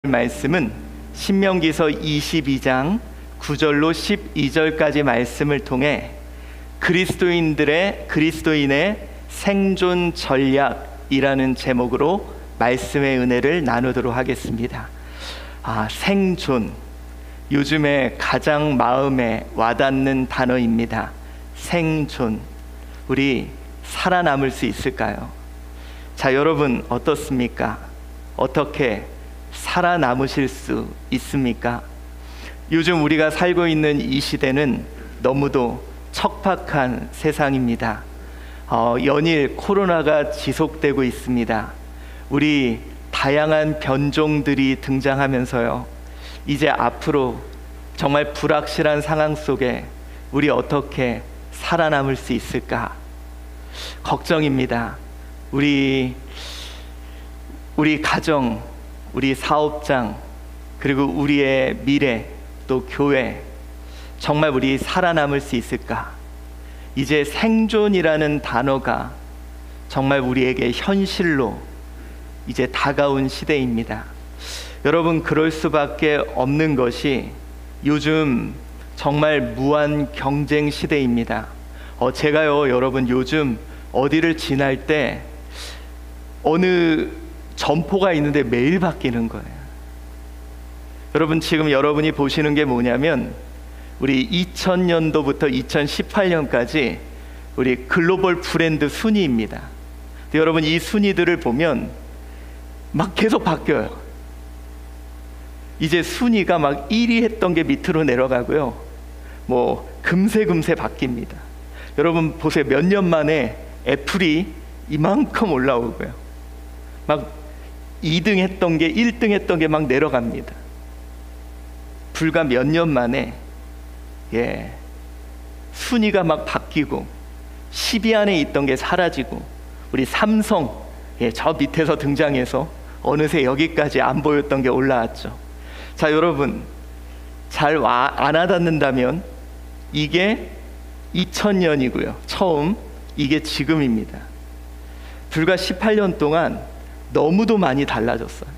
말씀은 신명기서 22장 9절로 12절까지 말씀을 통해 그리스도인의 생존 전략이라는 제목으로 말씀의 은혜를 나누도록 하겠습니다. 생존, 요즘에 가장 마음에 와닿는 단어입니다. 생존. 우리 살아남을 수 있을까요? 자, 여러분 어떻습니까? 어떻게 살아남으실 수 있습니까? 요즘 우리가 살고 있는 이 시대는 너무도 척박한 세상입니다. 연일 코로나가 지속되고 있습니다. 우리 다양한 변종들이 등장하면서요, 이제 앞으로 정말 불확실한 상황 속에 우리 어떻게 살아남을 수 있을까? 걱정입니다. 우리 가정, 우리 사업장, 그리고 우리의 미래, 또 교회, 정말 우리 살아남을 수 있을까? 이제 생존이라는 단어가 정말 우리에게 현실로 이제 다가온 시대입니다. 여러분, 그럴 수밖에 없는 것이 요즘 정말 무한 경쟁 시대입니다. 제가요, 여러분, 요즘 어디를 지날 때 어느 점포가 있는데 매일 바뀌는 거예요. 여러분, 지금 여러분이 보시는 게 뭐냐면 우리 2000년도부터 2018년까지 우리 글로벌 브랜드 순위입니다. 여러분, 이 순위들을 보면 막 계속 바뀌어요. 이제 순위가 막 1위 했던 게 밑으로 내려가고요, 뭐 금세 바뀝니다. 여러분 보세요. 몇 년 만에 애플이 이만큼 올라오고요, 막 2등 했던 게 1등 했던 게 막 내려갑니다. 불과 몇 년 만에 순위가 막 바뀌고 10위 안에 있던 게 사라지고, 우리 삼성 저 밑에서 등장해서 어느새 여기까지 안 보였던 게 올라왔죠. 자, 여러분 잘 안 와닿는다면 이게 2000년이고요 처음, 이게 지금입니다. 불과 18년 동안 너무도 많이 달라졌어요.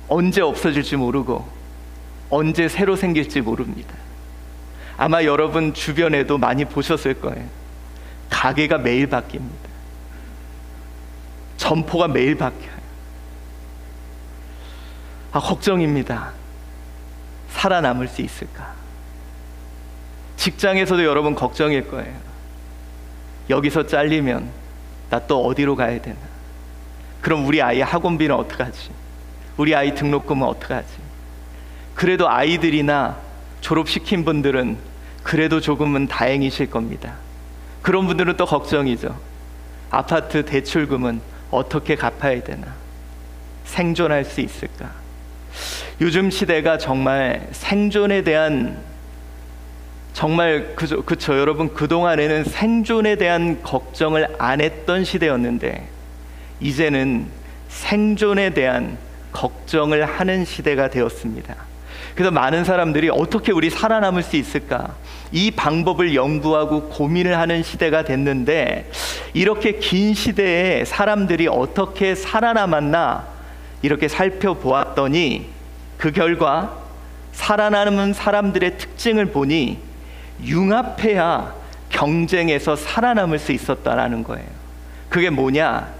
언제 없어질지 모르고 언제 새로 생길지 모릅니다. 아마 여러분 주변에도 많이 보셨을 거예요. 가게가 매일 바뀝니다. 점포가 매일 바뀌어요. 걱정입니다. 살아남을 수 있을까? 직장에서도 여러분 걱정일 거예요. 여기서 잘리면 나 또 어디로 가야 되나? 그럼 우리 아이 학원비는 어떡하지? 우리 아이 등록금은 어떡하지? 그래도 아이들이나 졸업시킨 분들은 그래도 조금은 다행이실 겁니다. 그런 분들은 또 걱정이죠. 아파트 대출금은 어떻게 갚아야 되나? 생존할 수 있을까? 요즘 시대가 정말 생존에 대한, 정말 그쵸 여러분, 그동안에는 생존에 대한 걱정을 안 했던 시대였는데 이제는 생존에 대한 걱정을 하는 시대가 되었습니다. 그래서 많은 사람들이 어떻게 우리 살아남을 수 있을까, 이 방법을 연구하고 고민을 하는 시대가 됐는데, 이렇게 긴 시대에 사람들이 어떻게 살아남았나 이렇게 살펴보았더니 그 결과 살아남은 사람들의 특징을 보니 융합해야 경쟁에서 살아남을 수 있었다라는 거예요. 그게 뭐냐?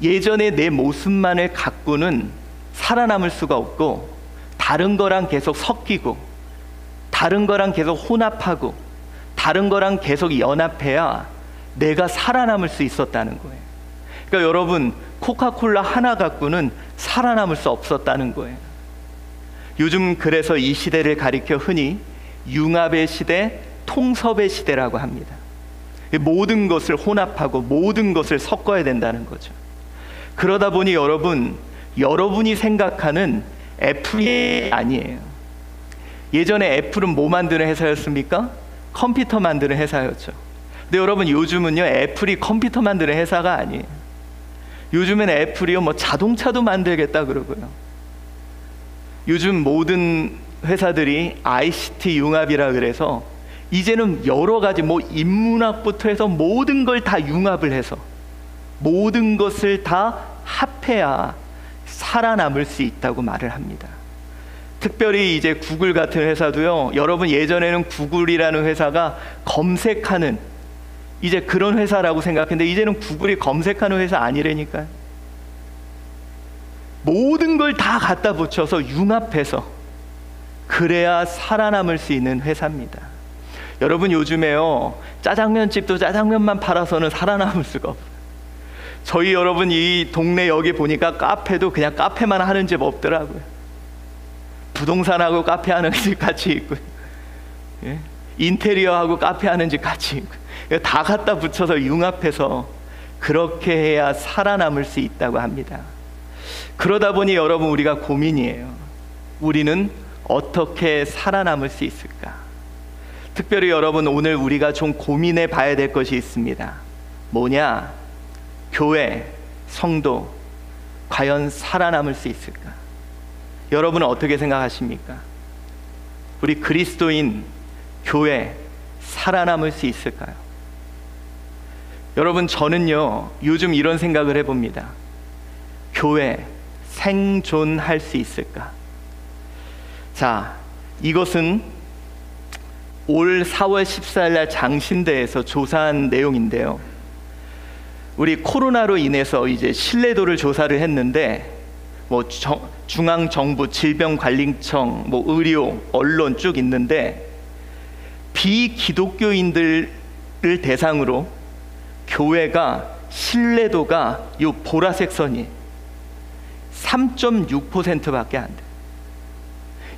예전에 내 모습만을 갖고는 살아남을 수가 없고, 다른 거랑 계속 섞이고, 다른 거랑 계속 혼합하고, 다른 거랑 계속 연합해야 내가 살아남을 수 있었다는 거예요. 그러니까 여러분, 코카콜라 하나 갖고는 살아남을 수 없었다는 거예요. 요즘 그래서 이 시대를 가리켜 흔히 융합의 시대, 통섭의 시대라고 합니다. 모든 것을 혼합하고 모든 것을 섞어야 된다는 거죠. 그러다 보니 여러분이 생각하는 애플이 아니에요. 예전에 애플은 뭐 만드는 회사였습니까? 컴퓨터 만드는 회사였죠. 근데 여러분, 요즘은요, 애플이 컴퓨터 만드는 회사가 아니에요. 요즘엔 애플이요, 뭐 자동차도 만들겠다 그러고요. 요즘 모든 회사들이 ICT 융합이라 그래서 이제는 여러 가지, 뭐 인문학부터 해서 모든 걸 다 융합을 해서 모든 것을 다 합해야 살아남을 수 있다고 말을 합니다. 특별히 이제 구글 같은 회사도요, 여러분 예전에는 구글이라는 회사가 검색하는 이제 그런 회사라고 생각했는데 이제는 구글이 검색하는 회사 아니라니까요. 모든 걸 다 갖다 붙여서 융합해서 그래야 살아남을 수 있는 회사입니다. 여러분 요즘에요, 짜장면집도 짜장면만 팔아서는 살아남을 수가 없어요. 저희 여러분 이 동네 여기 보니까 카페도 그냥 카페만 하는 집 없더라고요. 부동산하고 카페 하는 집 같이 있고요. 예? 인테리어하고 카페 하는 집 같이 있고요. 다 갖다 붙여서 융합해서 그렇게 해야 살아남을 수 있다고 합니다. 그러다 보니 여러분 우리가 고민이에요. 우리는 어떻게 살아남을 수 있을까? 특별히 여러분 오늘 우리가 좀 고민해 봐야 될 것이 있습니다. 뭐냐? 교회, 성도 과연 살아남을 수 있을까? 여러분은 어떻게 생각하십니까? 우리 그리스도인 교회 살아남을 수 있을까요? 여러분 저는요 요즘 이런 생각을 해봅니다. 교회 생존할 수 있을까? 자, 이것은 올 4월 14일 날 장신대에서 조사한 내용인데요. 우리 코로나로 인해서 이제 신뢰도를 조사를 했는데 뭐 중앙정부, 질병관리청, 뭐 의료, 언론 쭉 있는데 비기독교인들을 대상으로 교회가 신뢰도가 요 보라색 선이 3.6%밖에 안 돼.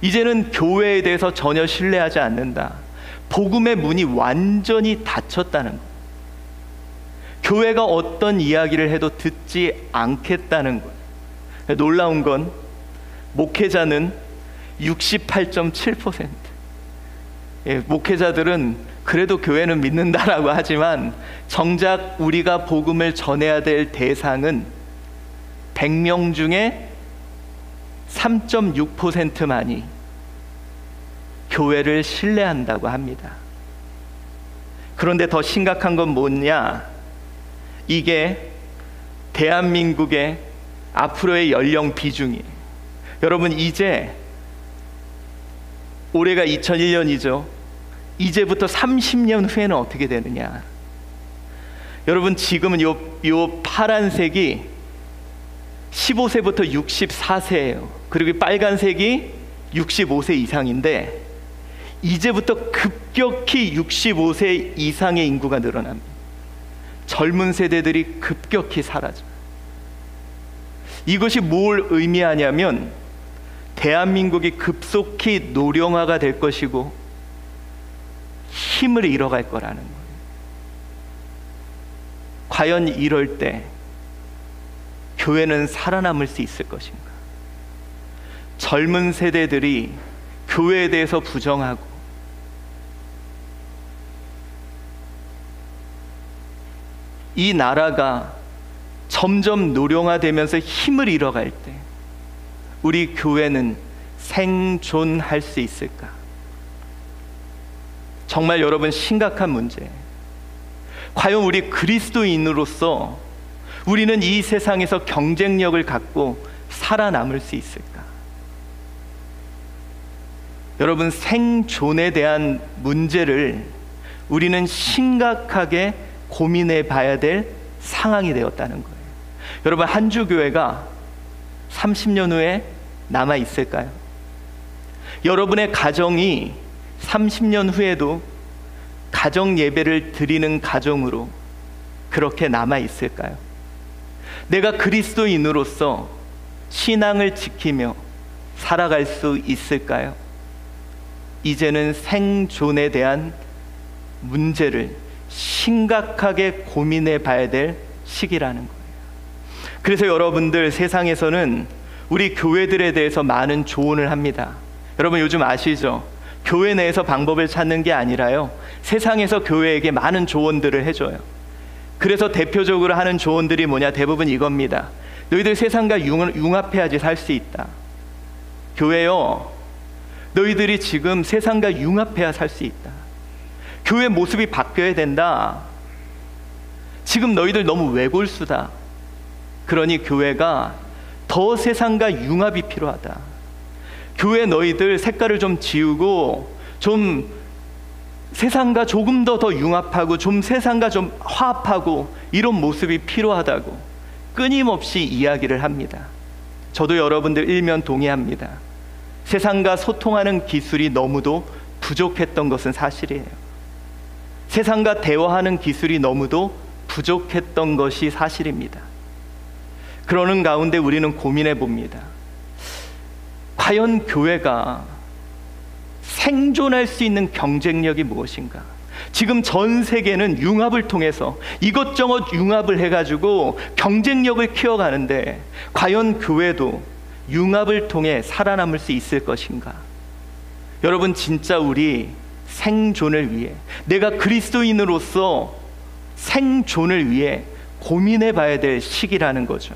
이제는 교회에 대해서 전혀 신뢰하지 않는다. 복음의 문이 완전히 닫혔다는 거. 교회가 어떤 이야기를 해도 듣지 않겠다는 거. 놀라운 건 목회자는 68.7%. 예, 목회자들은 그래도 교회는 믿는다라고 하지만 정작 우리가 복음을 전해야 될 대상은 100명 중에 3.6%만이 교회를 신뢰한다고 합니다. 그런데 더 심각한 건 뭐냐? 이게 대한민국의 앞으로의 연령 비중이, 여러분 이제 올해가 2001년이죠. 이제부터 30년 후에는 어떻게 되느냐? 여러분 지금은 요 파란색이 15세부터 64세예요. 그리고 빨간색이 65세 이상인데 이제부터 급격히 65세 이상의 인구가 늘어납니다. 젊은 세대들이 급격히 사라져요. 이것이 뭘 의미하냐면 대한민국이 급속히 노령화가 될 것이고 힘을 잃어갈 거라는 거예요. 과연 이럴 때 교회는 살아남을 수 있을 것인가? 젊은 세대들이 교회에 대해서 부정하고 이 나라가 점점 노령화되면서 힘을 잃어갈 때 우리 교회는 생존할 수 있을까? 정말 여러분 심각한 문제. 과연 우리 그리스도인으로서 우리는 이 세상에서 경쟁력을 갖고 살아남을 수 있을까? 여러분 생존에 대한 문제를 우리는 심각하게 고민해 봐야 될 상황이 되었다는 거예요. 여러분 한주교회가 30년 후에 남아 있을까요? 여러분의 가정이 30년 후에도 가정 예배를 드리는 가정으로 그렇게 남아 있을까요? 내가 그리스도인으로서 신앙을 지키며 살아갈 수 있을까요? 이제는 생존에 대한 문제를 심각하게 고민해 봐야 될 시기라는 거예요. 그래서 여러분들 세상에서는 우리 교회들에 대해서 많은 조언을 합니다. 여러분 요즘 아시죠? 교회 내에서 방법을 찾는 게 아니라요, 세상에서 교회에게 많은 조언들을 해줘요. 그래서 대표적으로 하는 조언들이 뭐냐? 대부분 이겁니다. 너희들 세상과 융합해야지 살 수 있다. 교회요, 너희들이 지금 세상과 융합해야 살 수 있다. 교회 모습이 바뀌어야 된다. 지금 너희들 너무 외골수다. 그러니 교회가 더 세상과 융합이 필요하다. 교회 너희들 색깔을 좀 지우고 좀 세상과 조금 더 융합하고 좀 세상과 좀 화합하고 이런 모습이 필요하다고 끊임없이 이야기를 합니다. 저도 여러분들 일면 동의합니다. 세상과 소통하는 기술이 너무도 부족했던 것은 사실이에요. 세상과 대화하는 기술이 너무도 부족했던 것이 사실입니다. 그러는 가운데 우리는 고민해 봅니다. 과연 교회가 생존할 수 있는 경쟁력이 무엇인가? 지금 전 세계는 융합을 통해서 이것저것 융합을 해가지고 경쟁력을 키워가는데 과연 교회도 융합을 통해 살아남을 수 있을 것인가? 여러분, 진짜 우리 생존을 위해, 내가 그리스도인으로서 생존을 위해 고민해 봐야 될 시기라는 거죠.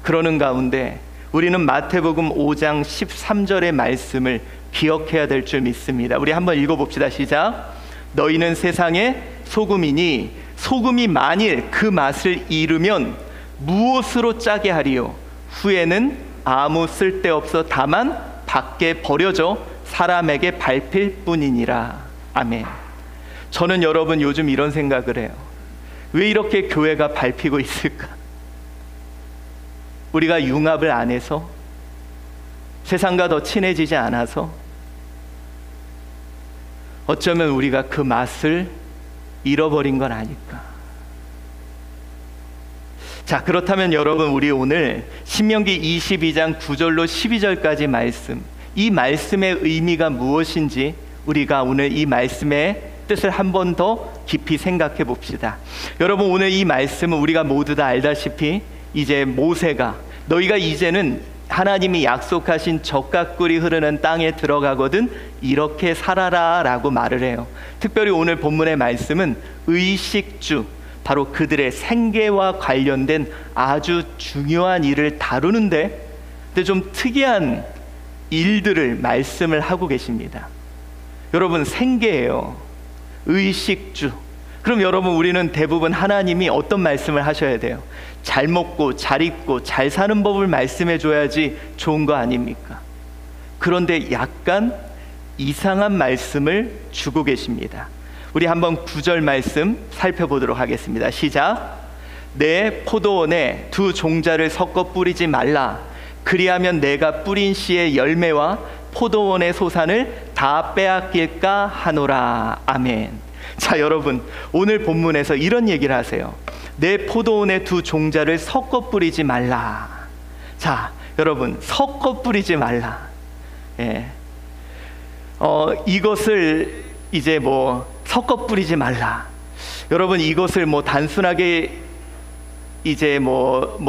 그러는 가운데 우리는 마태복음 5장 13절의 말씀을 기억해야 될 줄 믿습니다. 우리 한번 읽어봅시다. 시작. 너희는 세상의 소금이니 소금이 만일 그 맛을 잃으면 무엇으로 짜게 하리요? 후에는 아무 쓸데없어 다만 밖에 버려져 사람에게 밟힐 뿐이니라. 아멘. 저는 여러분 요즘 이런 생각을 해요. 왜 이렇게 교회가 밟히고 있을까? 우리가 융합을 안 해서? 세상과 더 친해지지 않아서? 어쩌면 우리가 그 맛을 잃어버린 건 아닐까? 자, 그렇다면 여러분, 우리 오늘 신명기 22장 9절로 12절까지 말씀, 이 말씀의 의미가 무엇인지 우리가 오늘 이 말씀의 뜻을 한 번 더 깊이 생각해 봅시다. 여러분, 오늘 이 말씀은 우리가 모두 다 알다시피 이제 모세가 너희가 이제는 하나님이 약속하신 젖과 꿀이 흐르는 땅에 들어가거든 이렇게 살아라 라고 말을 해요. 특별히 오늘 본문의 말씀은 의식주, 바로 그들의 생계와 관련된 아주 중요한 일을 다루는데, 근데 좀 특이한 일들을 말씀을 하고 계십니다. 여러분, 생계예요. 의식주. 그럼 여러분, 우리는 대부분 하나님이 어떤 말씀을 하셔야 돼요? 잘 먹고 잘 입고 잘 사는 법을 말씀해 줘야지 좋은 거 아닙니까? 그런데 약간 이상한 말씀을 주고 계십니다. 우리 한번 9절 말씀 살펴보도록 하겠습니다. 시작. 내 포도원에 두 종자를 섞어 뿌리지 말라. 그리하면 내가 뿌린 씨의 열매와 포도원의 소산을 다 빼앗길까 하노라. 아멘. 자, 여러분, 오늘 본문에서 이런 얘기를 하세요. 내 포도원의 두 종자를 섞어 뿌리지 말라. 자, 여러분, 섞어 뿌리지 말라. 예. 이것을 이제 섞어 뿌리지 말라. 여러분, 이것을 단순하게 이제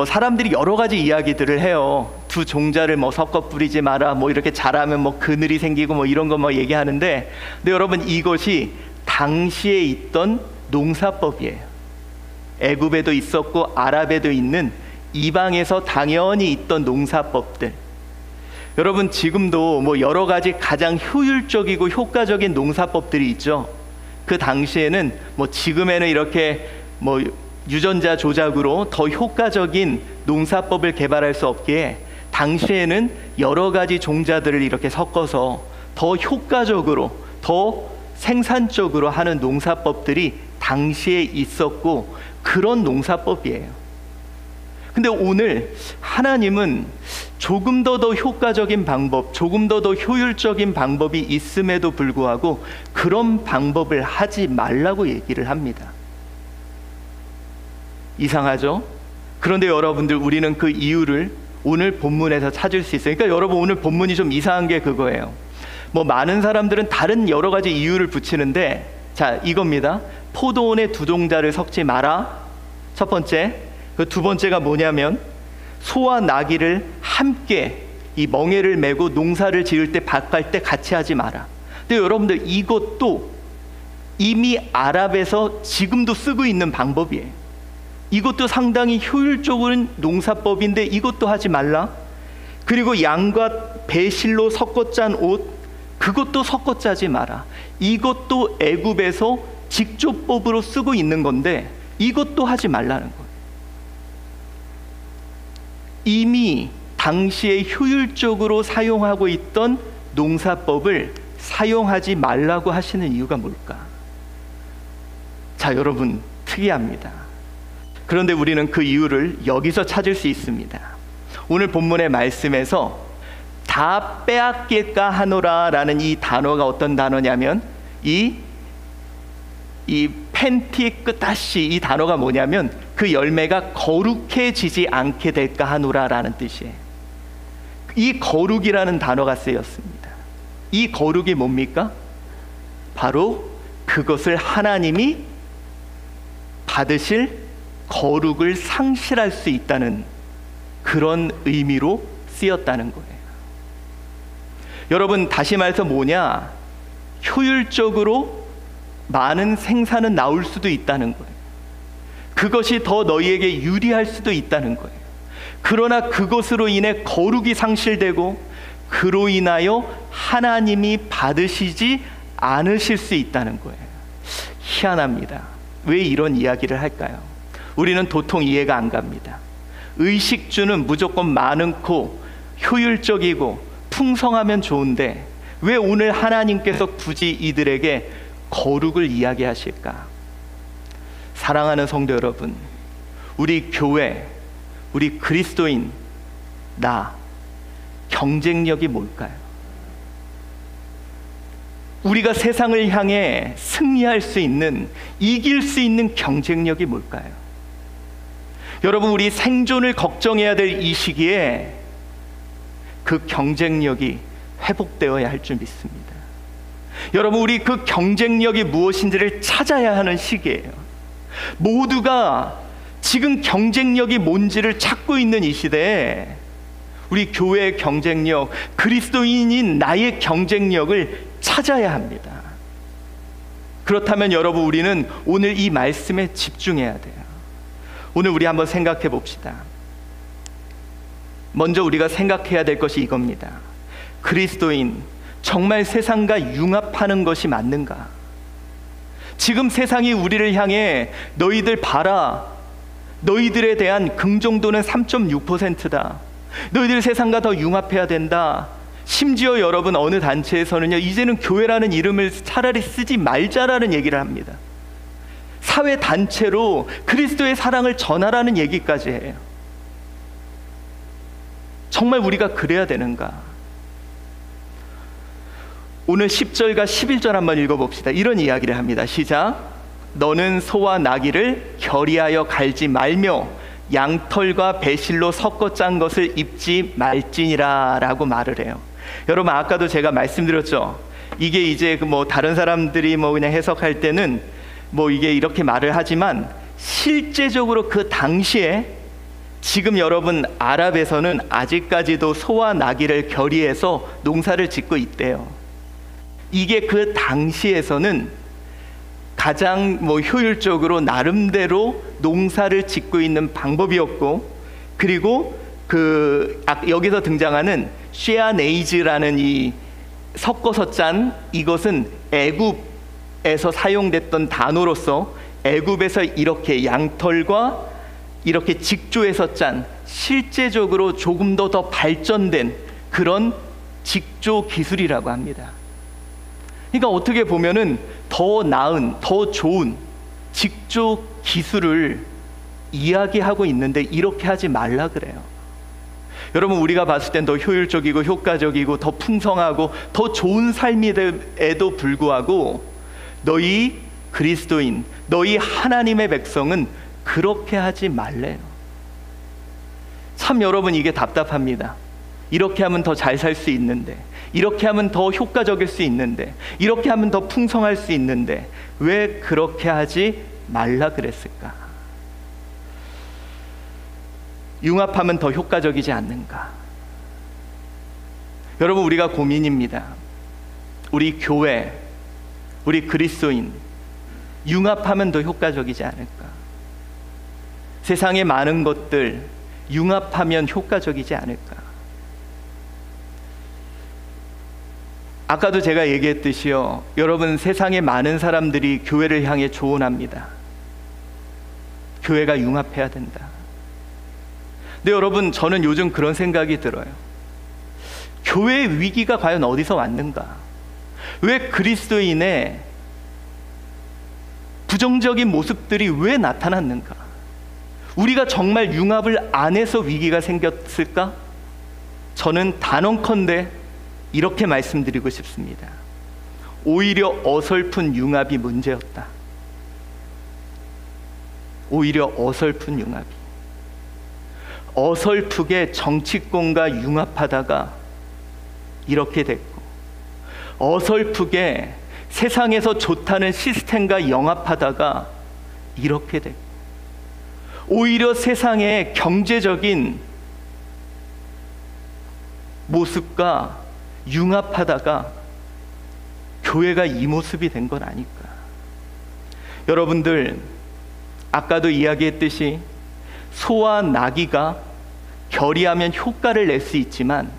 사람들이 여러 가지 이야기들을 해요. 두 종자를 섞어 뿌리지 마라. 이렇게 잘하면 그늘이 생기고 이런 거 얘기하는데, 근데 여러분, 이것이 당시에 있던 농사법이에요. 애굽에도 있었고 아랍에도 있는 이방에서 당연히 있던 농사법들. 여러분, 지금도 여러 가지 가장 효율적이고 효과적인 농사법들이 있죠. 그 당시에는 지금에는 이렇게 유전자 조작으로 더 효과적인 농사법을 개발할 수 없기에 당시에는 여러 가지 종자들을 이렇게 섞어서 더 효과적으로, 더 생산적으로 하는 농사법들이 당시에 있었고, 그런 농사법이에요. 근데 오늘 하나님은 조금 더 효과적인 방법, 조금 더 효율적인 방법이 있음에도 불구하고 그런 방법을 하지 말라고 얘기를 합니다. 이상하죠? 그런데 여러분들, 우리는 그 이유를 오늘 본문에서 찾을 수 있어요. 그러니까 여러분, 오늘 본문이 좀 이상한 게 그거예요. 많은 사람들은 다른 여러 가지 이유를 붙이는데, 자, 이겁니다. 포도원에 두 종자를 섞지 마라. 첫 번째. 그 두 번째가 뭐냐면, 소와 나귀를 함께 이 멍에를 메고 농사를 지을 때 밭갈 때 같이 하지 마라. 근데 여러분들, 이것도 이미 아랍에서 지금도 쓰고 있는 방법이에요. 이것도 상당히 효율적인 농사법인데 이것도 하지 말라. 그리고 양과 배실로 섞어 짠 옷, 그것도 섞어 짜지 마라. 이것도 애굽에서 직조법으로 쓰고 있는 건데 이것도 하지 말라는 거예요. 이미 당시에 효율적으로 사용하고 있던 농사법을 사용하지 말라고 하시는 이유가 뭘까? 자, 여러분, 특이합니다. 그런데 우리는 그 이유를 여기서 찾을 수 있습니다. 오늘 본문의 말씀에서 다 빼앗길까 하노라 라는 이 단어가 어떤 단어냐면 이 펜티끄다시, 이 단어가 뭐냐면 그 열매가 거룩해지지 않게 될까 하노라 라는 뜻이에요. 이 거룩이라는 단어가 쓰였습니다. 이 거룩이 뭡니까? 바로 그것을 하나님이 받으실 거룩을 상실할 수 있다는 그런 의미로 쓰였다는 거예요. 여러분, 다시 말해서 뭐냐? 효율적으로 많은 생산은 나올 수도 있다는 거예요. 그것이 더 너희에게 유리할 수도 있다는 거예요. 그러나 그것으로 인해 거룩이 상실되고 그로 인하여 하나님이 받으시지 않으실 수 있다는 거예요. 희한합니다. 왜 이런 이야기를 할까요? 우리는 도통 이해가 안 갑니다. 의식주는 무조건 많고 효율적이고 풍성하면 좋은데 왜 오늘 하나님께서 굳이 이들에게 거룩을 이야기하실까? 사랑하는 성도 여러분, 우리 교회, 우리 그리스도인, 나, 경쟁력이 뭘까요? 우리가 세상을 향해 승리할 수 있는, 이길 수 있는 경쟁력이 뭘까요? 여러분, 우리 생존을 걱정해야 될 이 시기에 그 경쟁력이 회복되어야 할 줄 믿습니다. 여러분, 우리 그 경쟁력이 무엇인지를 찾아야 하는 시기예요. 모두가 지금 경쟁력이 뭔지를 찾고 있는 이 시대에 우리 교회의 경쟁력, 그리스도인인 나의 경쟁력을 찾아야 합니다. 그렇다면 여러분, 우리는 오늘 이 말씀에 집중해야 돼요. 오늘 우리 한번 생각해 봅시다. 먼저 우리가 생각해야 될 것이 이겁니다. 그리스도인, 정말 세상과 융합하는 것이 맞는가? 지금 세상이 우리를 향해 너희들 봐라, 너희들에 대한 긍정도는 3.6%다. 너희들 세상과 더 융합해야 된다. 심지어 여러분, 어느 단체에서는요, 이제는 교회라는 이름을 차라리 쓰지 말자라는 얘기를 합니다. 사회 단체로 그리스도의 사랑을 전하라는 얘기까지 해요. 정말 우리가 그래야 되는가? 오늘 10절과 11절 한번 읽어봅시다. 이런 이야기를 합니다. 시작. 너는 소와 나귀를 결의하여 갈지 말며 양털과 배실로 섞어 짠 것을 입지 말지니라 라고 말을 해요. 여러분, 아까도 제가 말씀드렸죠. 이게 이제 뭐 다른 사람들이 뭐 그냥 해석할 때는 뭐 이게 이렇게 말을 하지만 실제적으로 그 당시에 지금 여러분 아랍에서는 아직까지도 소와 나귀를 결의해서 농사를 짓고 있대요. 이게 그 당시에서는 가장 뭐 효율적으로 나름대로 농사를 짓고 있는 방법이었고, 그리고 그 여기서 등장하는 쉐아네이즈라는 이 섞어서 짠 이것은 애굽에서 사용됐던 단어로서 애굽에서 이렇게 양털과 이렇게 직조해서 짠 실제적으로 조금 더 발전된 그런 직조 기술이라고 합니다. 그러니까 어떻게 보면은 더 나은, 더 좋은 직조 기술을 이야기하고 있는데 이렇게 하지 말라 그래요. 여러분, 우리가 봤을 땐 더 효율적이고 효과적이고 더 풍성하고 더 좋은 삶임에도 불구하고 너희 그리스도인, 너희 하나님의 백성은 그렇게 하지 말래요. 참 여러분, 이게 답답합니다. 이렇게 하면 더 잘 살 수 있는데, 이렇게 하면 더 효과적일 수 있는데, 이렇게 하면 더 풍성할 수 있는데 왜 그렇게 하지 말라 그랬을까? 융합하면 더 효과적이지 않는가? 여러분, 우리가 고민입니다. 우리 교회, 우리 그리스도인 융합하면 더 효과적이지 않을까? 세상의 많은 것들 융합하면 효과적이지 않을까? 아까도 제가 얘기했듯이요, 여러분, 세상의 많은 사람들이 교회를 향해 조언합니다. 교회가 융합해야 된다. 근데 여러분, 저는 요즘 그런 생각이 들어요. 교회의 위기가 과연 어디서 왔는가? 왜 그리스도인의 부정적인 모습들이 왜 나타났는가? 우리가 정말 융합을 안 해서 위기가 생겼을까? 저는 단언컨대 이렇게 말씀드리고 싶습니다. 오히려 어설픈 융합이 문제였다. 오히려 어설픈 융합이. 어설프게 정치권과 융합하다가 이렇게 됐고, 어설프게 세상에서 좋다는 시스템과 영합하다가 이렇게 됐고, 오히려 세상의 경제적인 모습과 융합하다가 교회가 이 모습이 된 건 아닐까. 여러분들, 아까도 이야기했듯이 소와 나귀가 결의하면 효과를 낼 수 있지만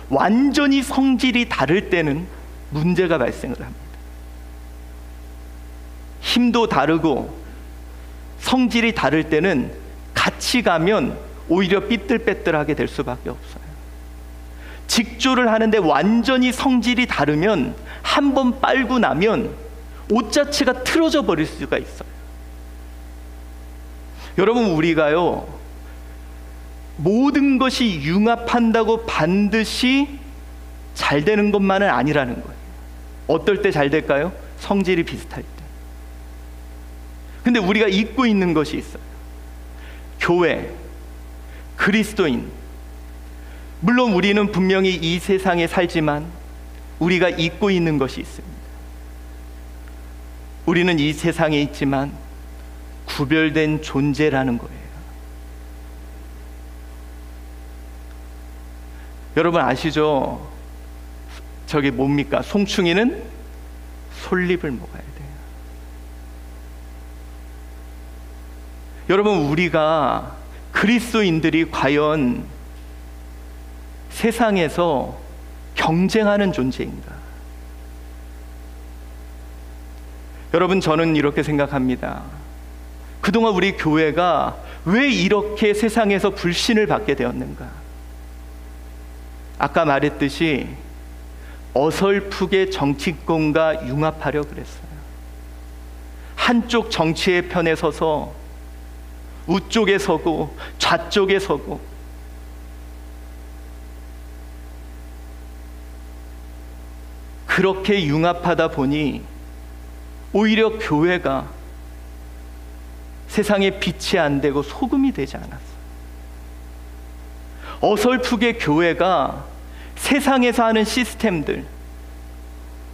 완전히 성질이 다를 때는 문제가 발생을 합니다. 힘도 다르고 성질이 다를 때는 같이 가면 오히려 삐뚤빼뚤하게 될 수밖에 없어요. 직조를 하는데 완전히 성질이 다르면 한 번 빨고 나면 옷 자체가 틀어져 버릴 수가 있어요. 여러분, 우리가요, 모든 것이 융합한다고 반드시 잘 되는 것만은 아니라는 거예요. 어떨 때 잘 될까요? 성질이 비슷할 때. 근데 우리가 잊고 있는 것이 있어요. 교회, 그리스도인. 물론 우리는 분명히 이 세상에 살지만 우리가 잊고 있는 것이 있습니다. 우리는 이 세상에 있지만 구별된 존재라는 거예요. 여러분 아시죠? 저기 뭡니까? 송충이는 솔잎을 먹어야 돼요. 여러분, 우리가 그리스도인들이 과연 세상에서 경쟁하는 존재인가? 여러분, 저는 이렇게 생각합니다. 그동안 우리 교회가 왜 이렇게 세상에서 불신을 받게 되었는가? 아까 말했듯이 어설프게 정치권과 융합하려 그랬어요. 한쪽 정치의 편에 서서 우쪽에 서고 좌쪽에 서고, 그렇게 융합하다 보니 오히려 교회가 세상에 빛이 안 되고 소금이 되지 않았어요. 어설프게 교회가 세상에서 하는 시스템들,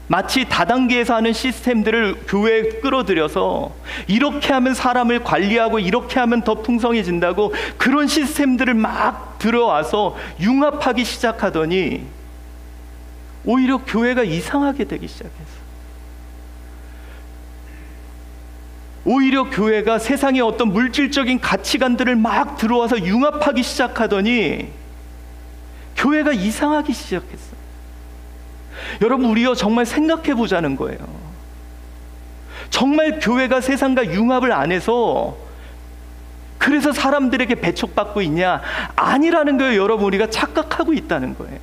마치 다단계에서 하는 시스템들을 교회에 끌어들여서 이렇게 하면 사람을 관리하고 이렇게 하면 더 풍성해진다고 그런 시스템들을 막 들어와서 융합하기 시작하더니 오히려 교회가 이상하게 되기 시작했어요. 오히려 교회가 세상의 어떤 물질적인 가치관들을 막 들어와서 융합하기 시작하더니 교회가 이상하기 시작했어요. 여러분, 우리가 정말 생각해 보자는 거예요. 정말 교회가 세상과 융합을 안 해서 그래서 사람들에게 배척받고 있냐? 아니라는 거예요. 여러분, 우리가 착각하고 있다는 거예요.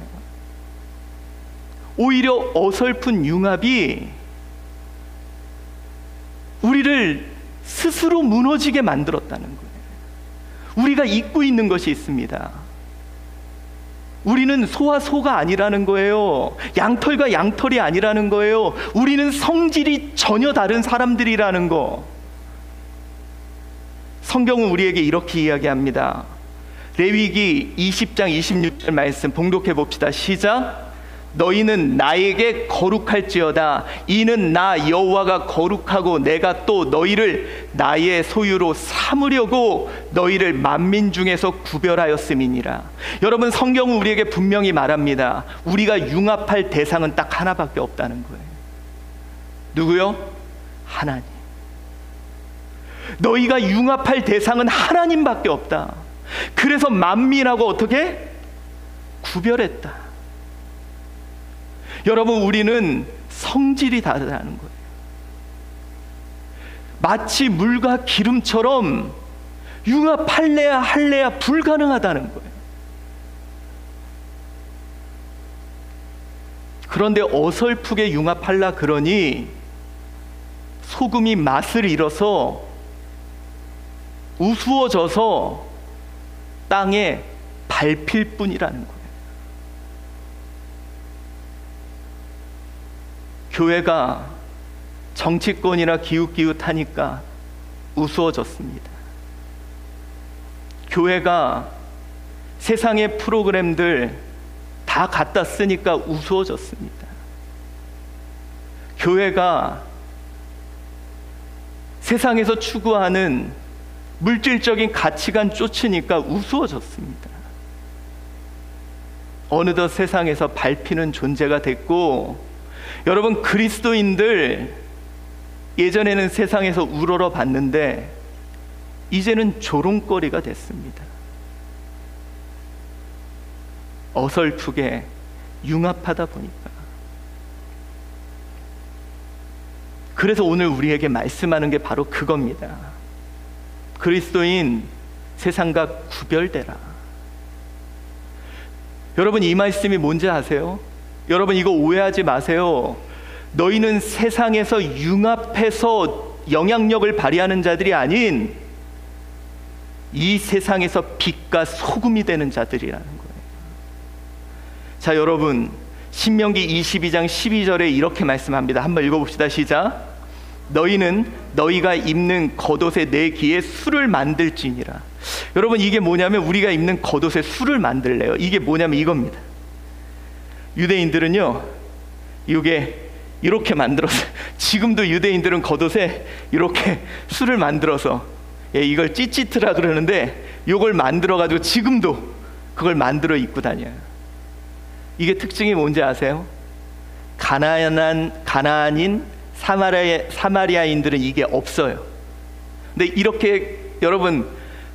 오히려 어설픈 융합이 우리를 스스로 무너지게 만들었다는 거예요. 우리가 잊고 있는 것이 있습니다. 우리는 소와 소가 아니라는 거예요. 양털과 양털이 아니라는 거예요. 우리는 성질이 전혀 다른 사람들이라는 거. 성경은 우리에게 이렇게 이야기합니다. 레위기 20장 26절 말씀 봉독해 봅시다. 시작. 너희는 나에게 거룩할지어다. 이는 나 여호와가 거룩하고 내가 또 너희를 나의 소유로 삼으려고 너희를 만민 중에서 구별하였음이니라. 여러분, 성경은 우리에게 분명히 말합니다. 우리가 융합할 대상은 딱 하나밖에 없다는 거예요. 누구요? 하나님. 너희가 융합할 대상은 하나님밖에 없다. 그래서 만민하고 어떻게? 구별했다. 여러분, 우리는 성질이 다르다는 거예요. 마치 물과 기름처럼 융합할래야 할래야 불가능하다는 거예요. 그런데 어설프게 융합하려 그러니 소금이 맛을 잃어서 우스워져서 땅에 밟힐 뿐이라는 거예요. 교회가 정치권이나 기웃기웃하니까 우스워졌습니다. 교회가 세상의 프로그램들 다 갖다 쓰니까 우스워졌습니다. 교회가 세상에서 추구하는 물질적인 가치관 쫓으니까 우스워졌습니다. 어느덧 세상에서 밟히는 존재가 됐고, 여러분, 그리스도인들 예전에는 세상에서 우러러 봤는데 이제는 조롱거리가 됐습니다. 어설프게 융합하다 보니까. 그래서 오늘 우리에게 말씀하는 게 바로 그겁니다. 그리스도인 세상과 구별되라. 여러분, 이 말씀이 뭔지 아세요? 여러분, 이거 오해하지 마세요. 너희는 세상에서 융합해서 영향력을 발휘하는 자들이 아닌 이 세상에서 빛과 소금이 되는 자들이라는 거예요. 자, 여러분, 신명기 22장 12절에 이렇게 말씀합니다. 한번 읽어봅시다. 시작. 너희는 너희가 입는 겉옷에 내 귀에 술을 만들지니라. 여러분, 이게 뭐냐면 우리가 입는 겉옷에 술을 만들래요. 이게 뭐냐면 이겁니다. 유대인들은요, 이게 이렇게 만들어서, 지금도 유대인들은 겉옷에 이렇게 술을 만들어서, 이걸 찌찌트라 그러는데 이걸 만들어 가지고 지금도 그걸 만들어 입고 다녀요. 이게 특징이 뭔지 아세요? 가나안인 사마리아인들은 이게 없어요. 근데 이렇게, 여러분,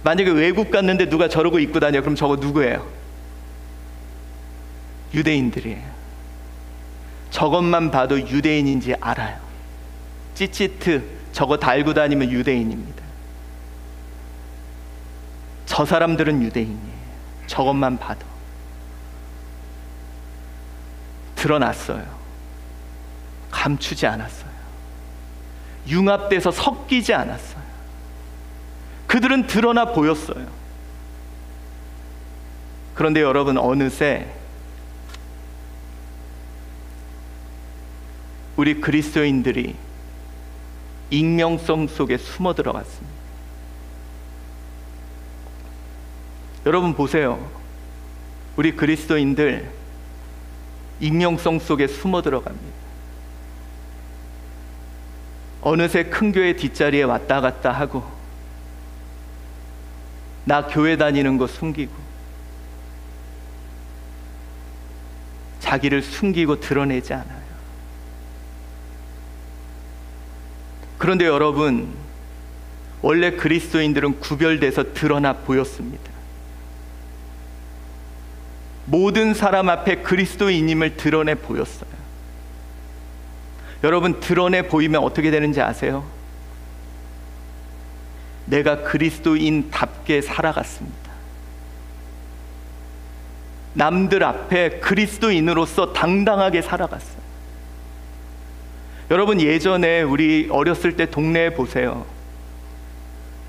만약에 외국 갔는데 누가 저러고 입고 다녀, 그럼 저거 누구예요? 유대인들이에요. 저것만 봐도 유대인인지 알아요. 찌찌트 저거 달고 다니면 유대인입니다. 저 사람들은 유대인이에요. 저것만 봐도 드러났어요. 감추지 않았어요. 융합돼서 섞이지 않았어요. 그들은 드러나 보였어요. 그런데 여러분, 어느새 우리 그리스도인들이 익명성 속에 숨어 들어갔습니다. 여러분 보세요. 우리 그리스도인들 익명성 속에 숨어 들어갑니다. 어느새 큰 교회 뒷자리에 왔다 갔다 하고, 나 교회 다니는 거 숨기고, 자기를 숨기고 드러내지 않아요. 그런데 여러분, 원래 그리스도인들은 구별돼서 드러나 보였습니다. 모든 사람 앞에 그리스도인임을 드러내 보였어요. 여러분, 드러내 보이면 어떻게 되는지 아세요? 내가 그리스도인답게 살아갔습니다. 남들 앞에 그리스도인으로서 당당하게 살아갔어요. 여러분, 예전에 우리 어렸을 때 동네에 보세요.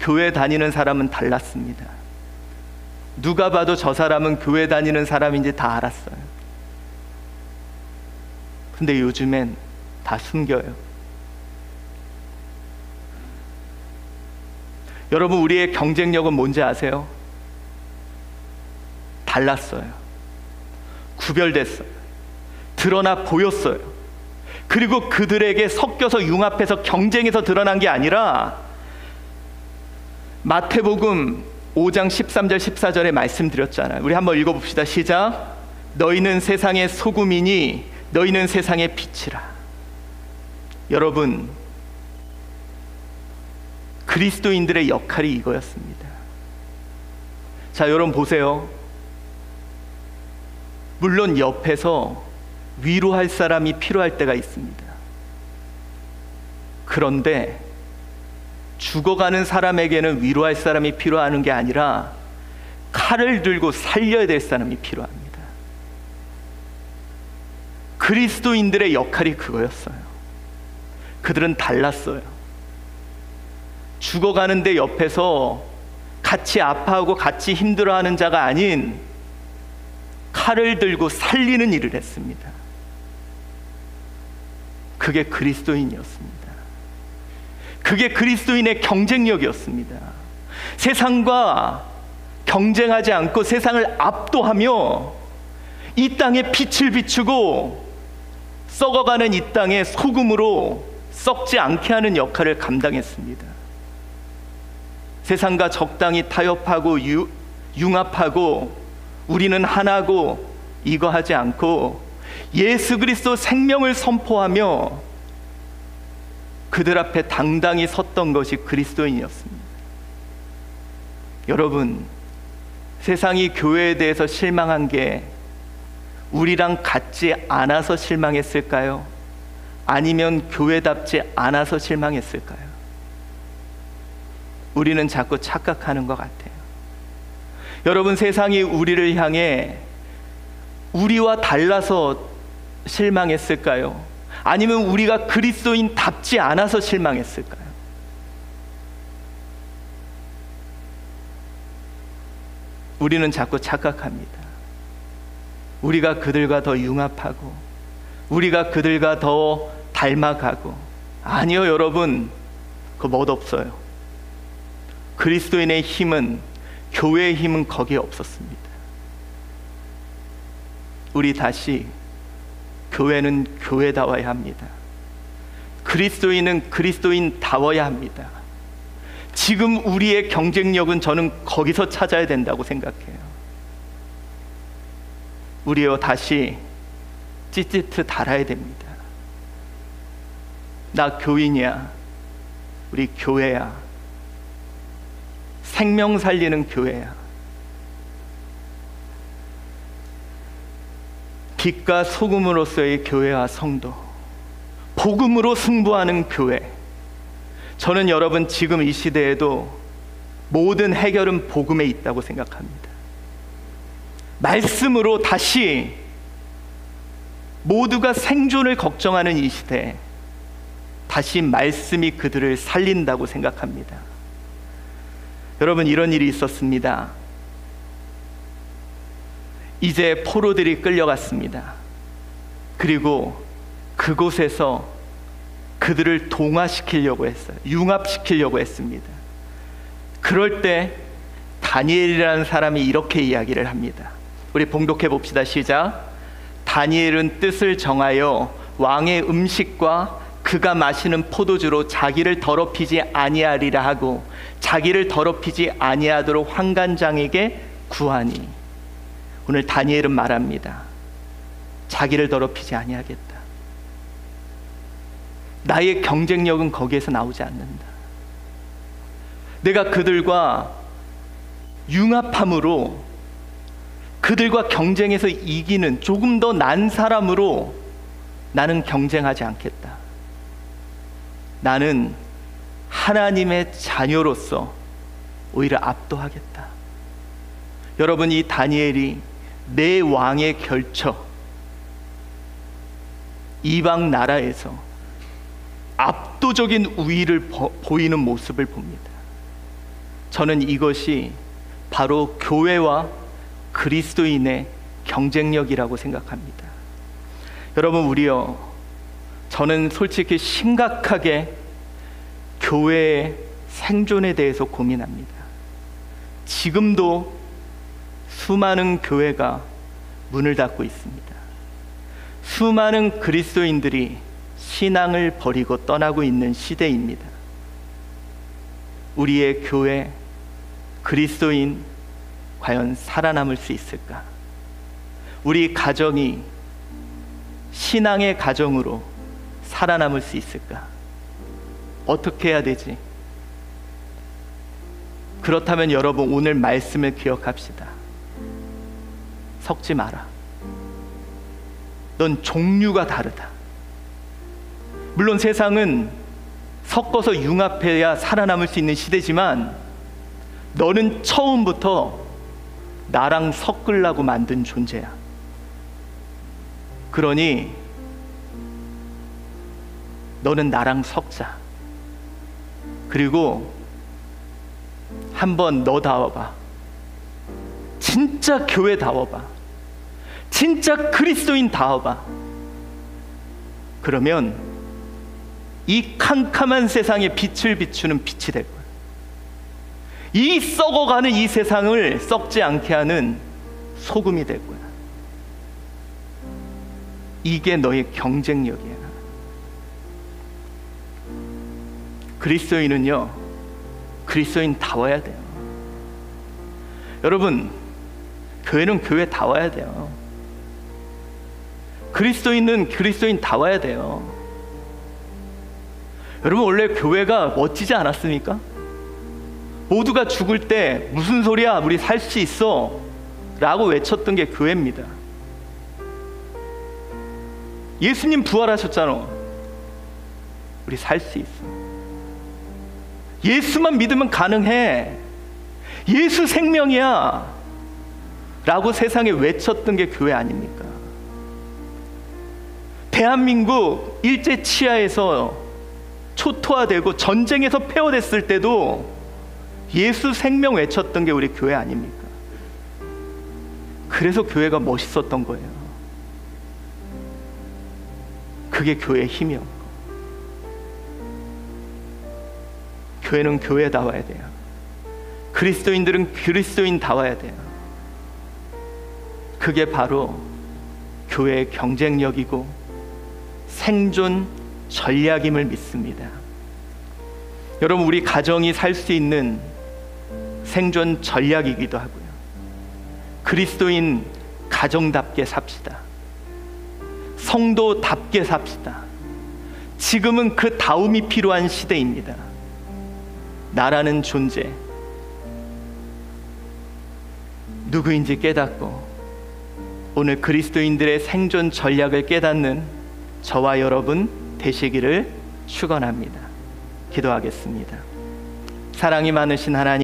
교회 다니는 사람은 달랐습니다. 누가 봐도 저 사람은 교회 다니는 사람인지 다 알았어요. 근데 요즘엔 다 숨겨요. 여러분, 우리의 경쟁력은 뭔지 아세요? 달랐어요. 구별됐어요. 드러나 보였어요. 그리고 그들에게 섞여서 융합해서 경쟁해서 드러난 게 아니라, 마태복음 5장 13절 14절에 말씀드렸잖아요. 우리 한번 읽어봅시다. 시작. 너희는 세상의 소금이니 너희는 세상의 빛이라. 여러분, 그리스도인들의 역할이 이거였습니다. 자, 여러분 보세요. 물론 옆에서 위로할 사람이 필요할 때가 있습니다. 그런데 죽어가는 사람에게는 위로할 사람이 필요한 게 아니라 칼을 들고 살려야 될 사람이 필요합니다. 그리스도인들의 역할이 그거였어요. 그들은 달랐어요. 죽어가는데 옆에서 같이 아파하고 같이 힘들어하는 자가 아닌 칼을 들고 살리는 일을 했습니다. 그게 그리스도인이었습니다. 그게 그리스도인의 경쟁력이었습니다. 세상과 경쟁하지 않고 세상을 압도하며 이 땅에 빛을 비추고 썩어가는 이 땅에 소금으로 썩지 않게 하는 역할을 감당했습니다. 세상과 적당히 타협하고 융합하고 우리는 하나고 이거 하지 않고 예수 그리스도 생명을 선포하며 그들 앞에 당당히 섰던 것이 그리스도인이었습니다. 여러분, 세상이 교회에 대해서 실망한 게 우리랑 같지 않아서 실망했을까요? 아니면 교회답지 않아서 실망했을까요? 우리는 자꾸 착각하는 것 같아요. 여러분, 세상이 우리를 향해 우리와 달라서 실망했을까요? 아니면 우리가 그리스도인답지 않아서 실망했을까요? 우리는 자꾸 착각합니다. 우리가 그들과 더 융합하고 우리가 그들과 더 닮아가고. 아니요, 여러분, 그거 멋없어요. 그리스도인의 힘은, 교회의 힘은 거기에 없었습니다. 우리 다시 교회는 교회다워야 합니다. 그리스도인은 그리스도인다워야 합니다. 지금 우리의 경쟁력은 저는 거기서 찾아야 된다고 생각해요. 우리요, 다시 찌찌트 달아야 됩니다. 나 교인이야. 우리 교회야. 생명 살리는 교회야. 빛과 소금으로서의 교회와 성도, 복음으로 승부하는 교회. 저는 여러분, 지금 이 시대에도 모든 해결은 복음에 있다고 생각합니다. 말씀으로 다시 모두가 생존을 걱정하는 이 시대에 다시 말씀이 그들을 살린다고 생각합니다. 여러분, 이런 일이 있었습니다. 이제 포로들이 끌려갔습니다. 그리고 그곳에서 그들을 동화시키려고 했어요. 융합시키려고 했습니다. 그럴 때 다니엘이라는 사람이 이렇게 이야기를 합니다. 우리 봉독해 봅시다. 시작. 다니엘은 뜻을 정하여 왕의 음식과 그가 마시는 포도주로 자기를 더럽히지 아니하리라 하고 자기를 더럽히지 아니하도록 환관장에게 구하니. 오늘 다니엘은 말합니다. 자기를 더럽히지 아니하겠다. 나의 경쟁력은 거기에서 나오지 않는다. 내가 그들과 융합함으로 그들과 경쟁해서 이기는 조금 더 난 사람으로 나는 경쟁하지 않겠다. 나는 하나님의 자녀로서 오히려 압도하겠다. 여러분, 이 다니엘이 내 왕에 결쳐 이방 나라에서 압도적인 우위를 보이는 모습을 봅니다. 저는 이것이 바로 교회와 그리스도인의 경쟁력이라고 생각합니다. 여러분, 우리요, 저는 솔직히 심각하게 교회의 생존에 대해서 고민합니다. 지금도 수많은 교회가 문을 닫고 있습니다. 수많은 그리스도인들이 신앙을 버리고 떠나고 있는 시대입니다. 우리의 교회, 그리스도인 과연 살아남을 수 있을까? 우리 가정이 신앙의 가정으로 살아남을 수 있을까? 어떻게 해야 되지? 그렇다면 여러분, 오늘 말씀을 기억합시다. 섞지 마라. 넌 종류가 다르다. 물론 세상은 섞어서 융합해야 살아남을 수 있는 시대지만 너는 처음부터 나랑 섞으려고 만든 존재야. 그러니 너는 나랑 섞자. 그리고 한번 너다워봐. 진짜 교회다워봐. 진짜 그리스도인다워봐. 그러면 이 캄캄한 세상에 빛을 비추는 빛이 될 거야. 이 썩어가는 이 세상을 썩지 않게 하는 소금이 될 거야. 이게 너의 경쟁력이야. 그리스도인은요, 그리스도인다워야 돼요. 여러분, 교회는 교회다워야 돼요. 그리스도인은 그리스도인다워야 돼요. 여러분, 원래 교회가 멋지지 않았습니까? 모두가 죽을 때 무슨 소리야, 우리 살 수 있어 라고 외쳤던 게 교회입니다. 예수님 부활하셨잖아. 우리 살 수 있어. 예수만 믿으면 가능해. 예수 생명이야 라고 세상에 외쳤던 게 교회 아닙니까? 대한민국 일제 치하에서 초토화되고 전쟁에서 폐허됐을 때도 예수 생명 외쳤던 게 우리 교회 아닙니까? 그래서 교회가 멋있었던 거예요. 그게 교회의 힘이었고, 교회는 교회다워야 돼요. 그리스도인들은 그리스도인다워야 돼요. 그게 바로 교회의 경쟁력이고 생존 전략임을 믿습니다. 여러분, 우리 가정이 살 수 있는 생존 전략이기도 하고요. 그리스도인 가정답게 삽시다. 성도답게 삽시다. 지금은 그 다움이 필요한 시대입니다. 나라는 존재, 누구인지 깨닫고 오늘 그리스도인들의 생존 전략을 깨닫는 저와 여러분 되시기를 축원합니다. 기도하겠습니다. 사랑이 많으신 하나님,